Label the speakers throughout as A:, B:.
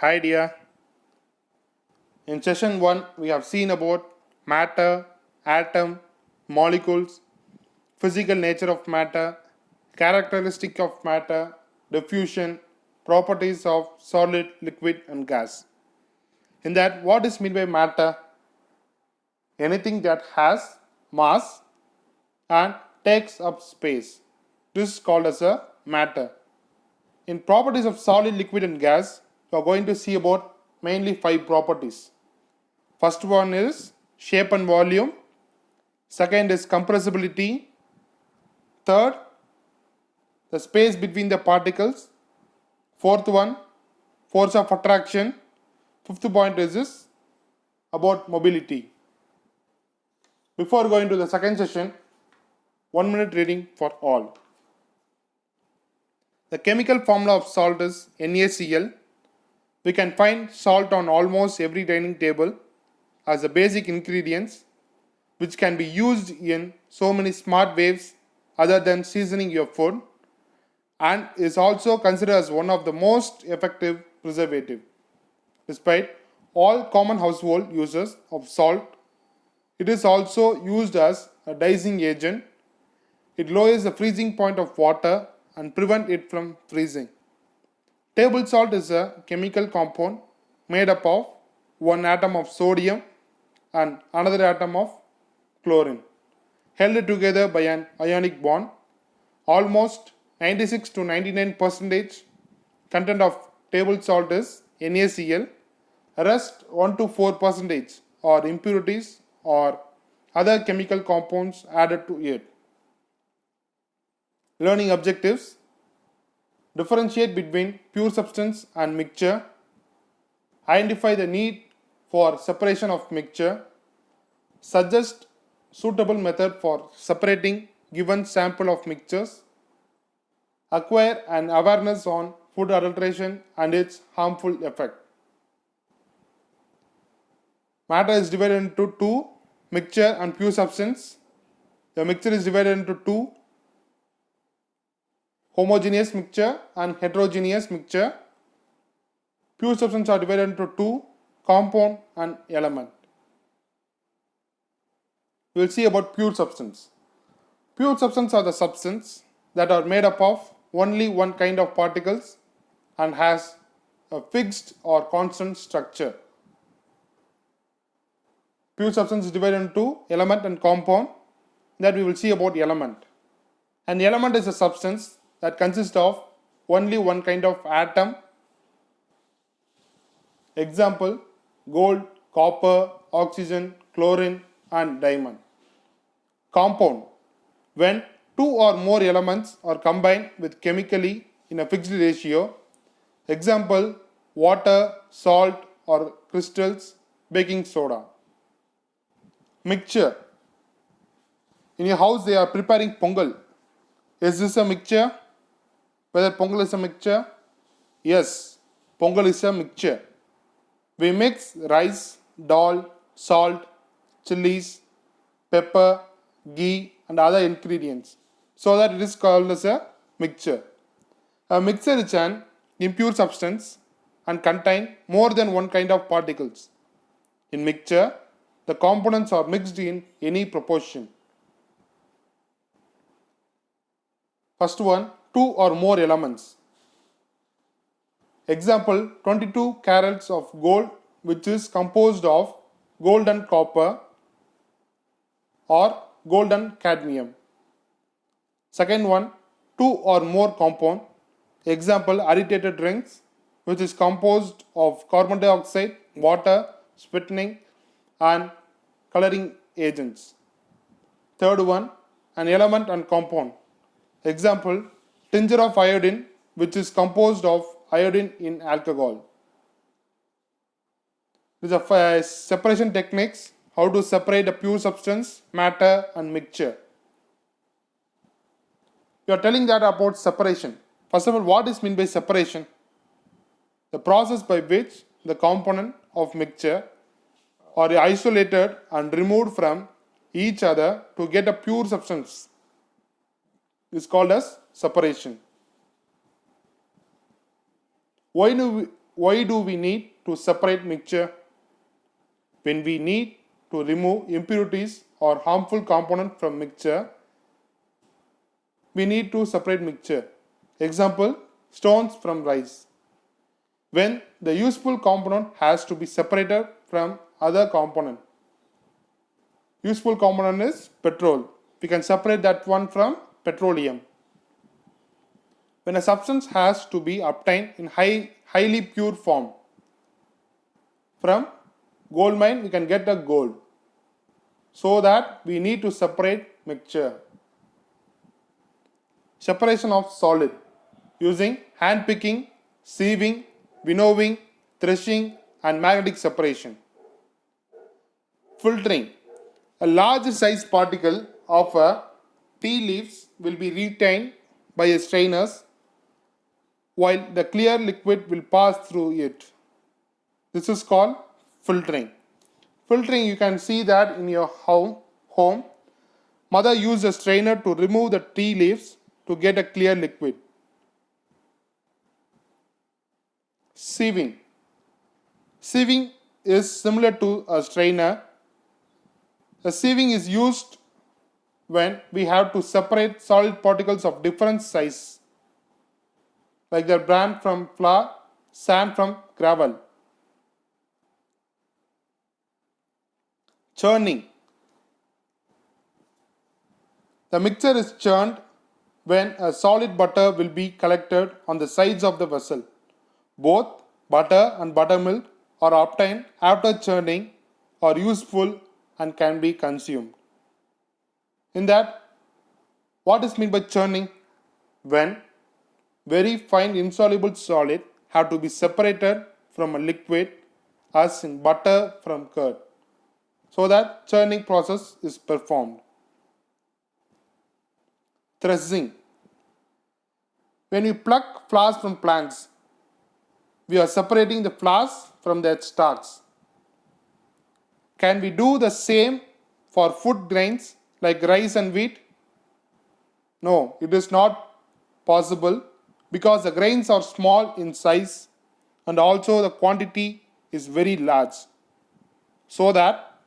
A: Hi dear. In session 1 we have seen about matter, atom, molecules, physical nature of matter, characteristic of matter, diffusion, properties of solid, liquid and gas. In that, what is meant by matter? Anything that has mass and takes up space. This is called as a matter. In properties of solid, liquid and gas, we are going to see about mainly 5 properties. First one is shape and volume. Second is compressibility. Third, the space between the particles. Fourth one, force of attraction. Fifth point is about mobility. Before going to the second session, 1 minute reading for all. The chemical formula of salt is NaCl. We can find salt on almost every dining table as a basic ingredients which can be used in so many smart ways other than seasoning your food, and is also considered as one of the most effective preservative. Despite all common household uses of salt, it is also used as a de-icing agent. It lowers the freezing point of water and prevents it from freezing. Table salt is a chemical compound made up of one atom of sodium and another atom of chlorine, held together by an ionic bond. Almost 96 to 99% content of table salt is NaCl. Rest 1 to 4% are impurities or other chemical compounds added to it. Learning objectives: differentiate between pure substance and mixture, identify the need for separation of mixture, suggest suitable method for separating given sample of mixtures, acquire an awareness on food adulteration and its harmful effect. Matter is divided into two: mixture and pure substance. The mixture is divided into two: homogeneous mixture and heterogeneous mixture. Pure substance are divided into two: compound and element. We will see about pure substance. Pure substance are the substance that are made up of only one kind of particles and has a fixed or constant structure. Pure substance is divided into element and compound, that we will see about element. An element is a substance that consists of only one kind of atom. Example: gold, copper, oxygen, chlorine and diamond. Compound: when two or more elements are combined with chemically in a fixed ratio. Example: water, salt or crystals, baking soda. Mixture: in your house they are preparing pongal. Is this a mixture? Whether pongal is a mixture? Yes, pongal is a mixture. We mix rice, dal, salt, chilies, pepper, ghee and other ingredients so that it is called as a mixture. A mixture is an impure substance and contain more than one kind of particles. In mixture, the components are mixed in any proportion. First one, two or more elements. Example: 22 carats of gold, which is composed of gold and copper or gold and cadmium. Second one, two or more compound. Example: agitated drinks, which is composed of carbon dioxide, water, sweetening and coloring agents. Third one, an element and compound. Example: tincture of iodine, which is composed of iodine in alcohol. These are separation techniques, how to separate a pure substance, matter and mixture. You are telling that about separation. First of all, what is meant by separation? The process by which the component of mixture are isolated and removed from each other to get a pure substance is called as separation. Why why do we need to separate mixture? When we need to remove impurities or harmful component from mixture, we need to separate mixture. Example, stones from rice. When the useful component has to be separated from other component. Useful component is petrol. We can separate that one from petroleum. When a substance has to be obtained in highly pure form. From gold mine we can get a gold. So that we need to separate mixture. Separation of solid using hand picking, sieving, winnowing, threshing and magnetic separation. Filtering. A large size particle of a tea leaves will be retained by a strainers while the clear liquid will pass through it. This is called filtering. Filtering, you can see that in your home. Mother used a strainer to remove the tea leaves to get a clear liquid. Sieving. Sieving is similar to a strainer. The sieving is used when we have to separate solid particles of different size, like the bran from flour, sand from gravel. Churning. The mixture is churned when a solid butter will be collected on the sides of the vessel. Both butter and buttermilk are obtained after churning, are useful and can be consumed. In that, what is meant by churning? When very fine insoluble solid have to be separated from a liquid, as in butter from curd, so that churning process is performed. Threshing. When we pluck flowers from plants, we are separating the flowers from their stalks. Can we do the same for food grains like rice and wheat? No, it is not possible because the grains are small in size and also the quantity is very large. So that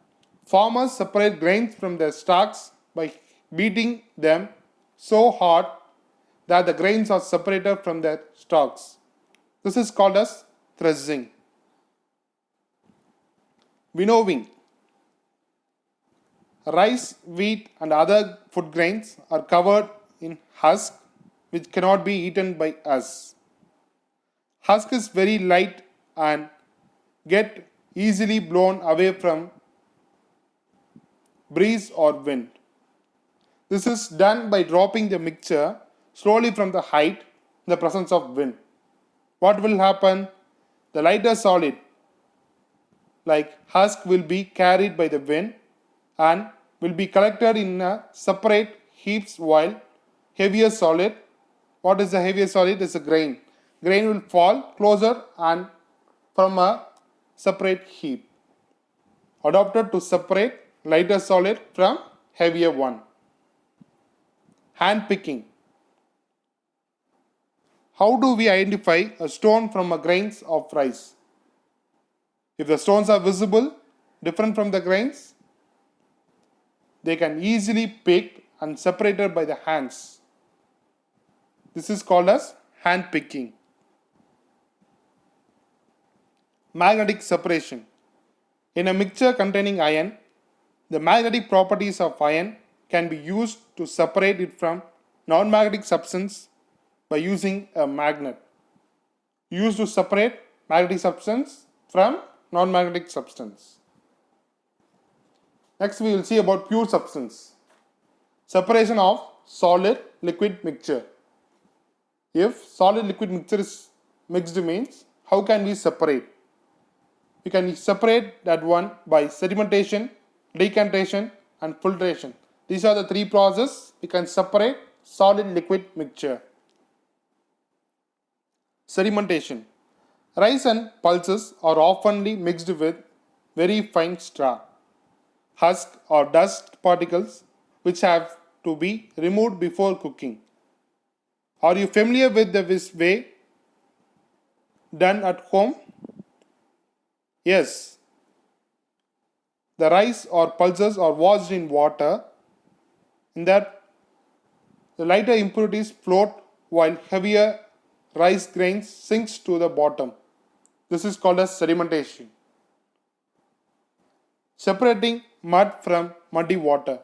A: farmers separate grains from their stalks by beating them so hard that the grains are separated from their stalks. This is called as threshing. Winnowing. Rice, wheat and other food grains are covered in husk which cannot be eaten by us. Husk is very light and get easily blown away from breeze or wind. This is done by dropping the mixture slowly from the height in the presence of wind. What will happen? The lighter solid like husk will be carried by the wind and will be collected in a separate heaps while heavier solid, what is the heavier solid? Is a grain. Grain will fall closer and from a separate heap. Adopted to separate lighter solid from heavier one. Hand picking. How do we identify a stone from a grains of rice? If the stones are visible, different from the grains, they can easily picked and separated by the hands. This is called as hand picking. Magnetic separation. In a mixture containing iron, the magnetic properties of iron can be used to separate it from non-magnetic substance by using a magnet. Used to separate magnetic substance from non-magnetic substance. Next we will see about pure substance. Separation of solid liquid mixture. If solid liquid mixture is mixed means, how can we separate? We can separate that one by sedimentation, decantation and filtration. These are the three processes we can separate solid liquid mixture. Sedimentation. Rice and pulses are oftenly mixed with very fine straw, husk or dust particles which have to be removed before cooking. Are you familiar with this way? done at home? Yes. The rice or pulses are washed in water. In that, the lighter impurities float while heavier rice grains sinks to the bottom. This is called as sedimentation. Separating mud from muddy water.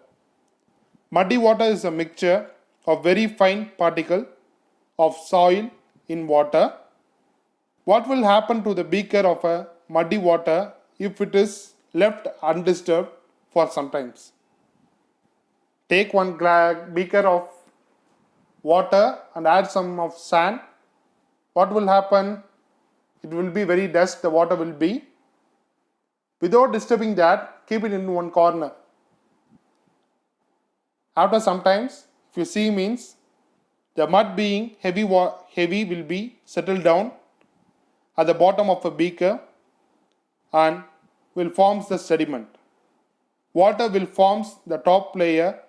A: Muddy water is a mixture of very fine particle of soil in water. What will happen to the beaker of a muddy water if it is left undisturbed for some times? Take one beaker of water and add some of sand. What will happen? It will be very dust, the water will be. Without disturbing that, keep it in one corner. After some times, if you see means, the mud being heavy will be settled down at the bottom of a beaker and will form the sediment. Water will form the top layer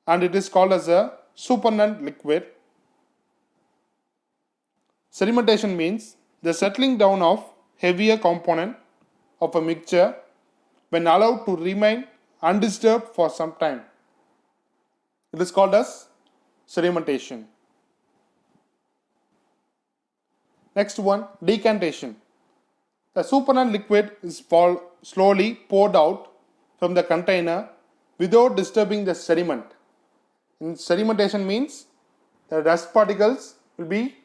A: and it is called as a supernatant liquid. Sedimentation means the settling down of heavier component of a mixture when allowed to remain undisturbed for some time. It is called as sedimentation. Next one, decantation. The supernatant liquid is slowly poured out from the container without disturbing the sediment. In sedimentation means the dust particles will be,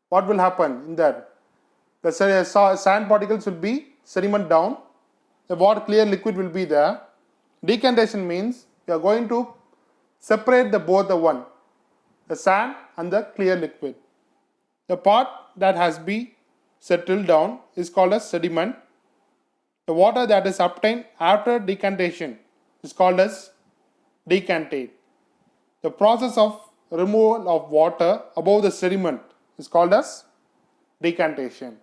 A: what will happen in that? The sand particles will be sediment down. The water clear liquid will be there. Decantation means you are going to separate the sand and the clear liquid. The part that has been settled down is called as sediment. The water that is obtained after decantation is called as decantate. The process of removal of water above the sediment is called as decantation.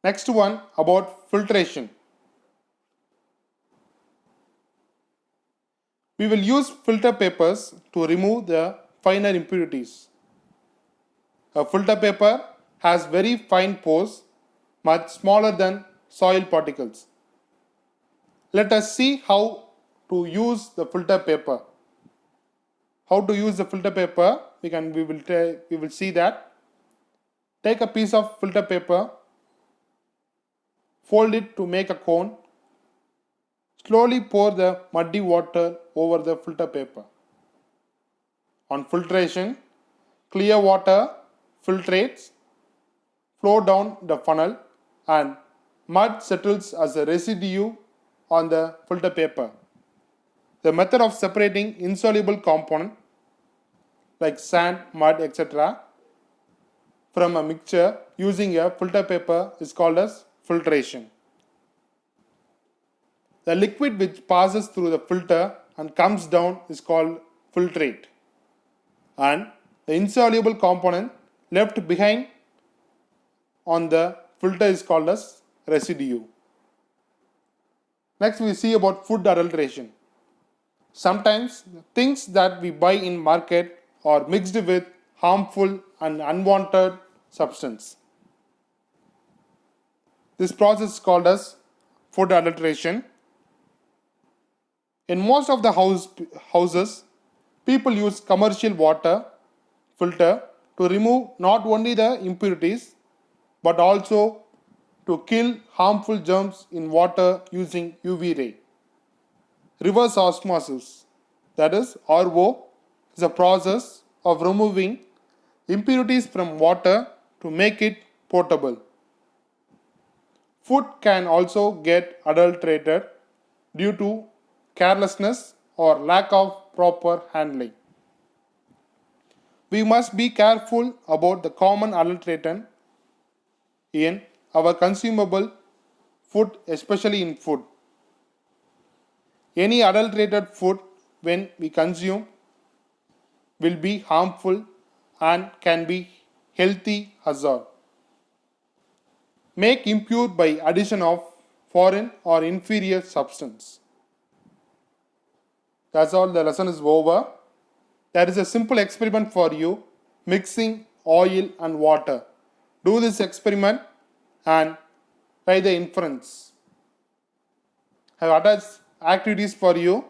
A: Next one about filtration. We will use filter papers to remove the finer impurities. A filter paper has very fine pores, much smaller than soil particles. Let us see how to use the filter paper. How to use the filter paper? We will see that. Take a piece of filter paper, fold it to make a cone. Slowly pour the muddy water over the filter paper. On filtration, clear water filtrates, flow down the funnel and mud settles as a residue on the filter paper. The method of separating insoluble component like sand, mud, etc. from a mixture using a filter paper is called as filtration. The liquid which passes through the filter and comes down is called filtrate. And the insoluble component left behind on the filter is called as residue. Next we see about food adulteration. Sometimes things that we buy in market are mixed with harmful and unwanted substance. This process is called as food adulteration. In most of the houses, people use commercial water filter to remove not only the impurities but also to kill harmful germs in water using UV ray. Reverse osmosis, that is RO, is a process of removing impurities from water to make it potable. Food can also get adulterated due to carelessness or lack of proper handling. We must be careful about the common adulterant in our consumable food, especially in food. Any adulterated food when we consume will be harmful and can be healthy hazard. Make impure by addition of foreign or inferior substance. That's all, the lesson is over. There is a simple experiment for you, mixing oil and water. Do this experiment and try the inference. I have attached activities for you,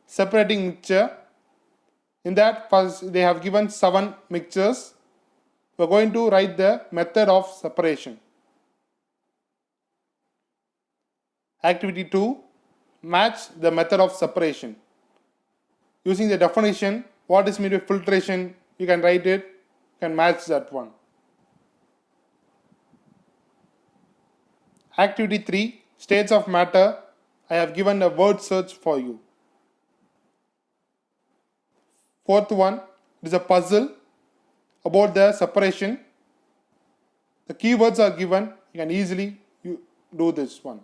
A: separating mixture. In that, first they have given 7 mixtures. We are going to write the method of separation. Activity 2, match the method of separation. Using the definition, what is meant by filtration, you can write it, you can match that one. Activity 3, states of matter. I have given a word search for you. Fourth one is a puzzle about the separation. The keywords are given, you can easily do this one.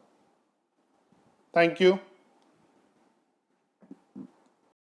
A: Thank you.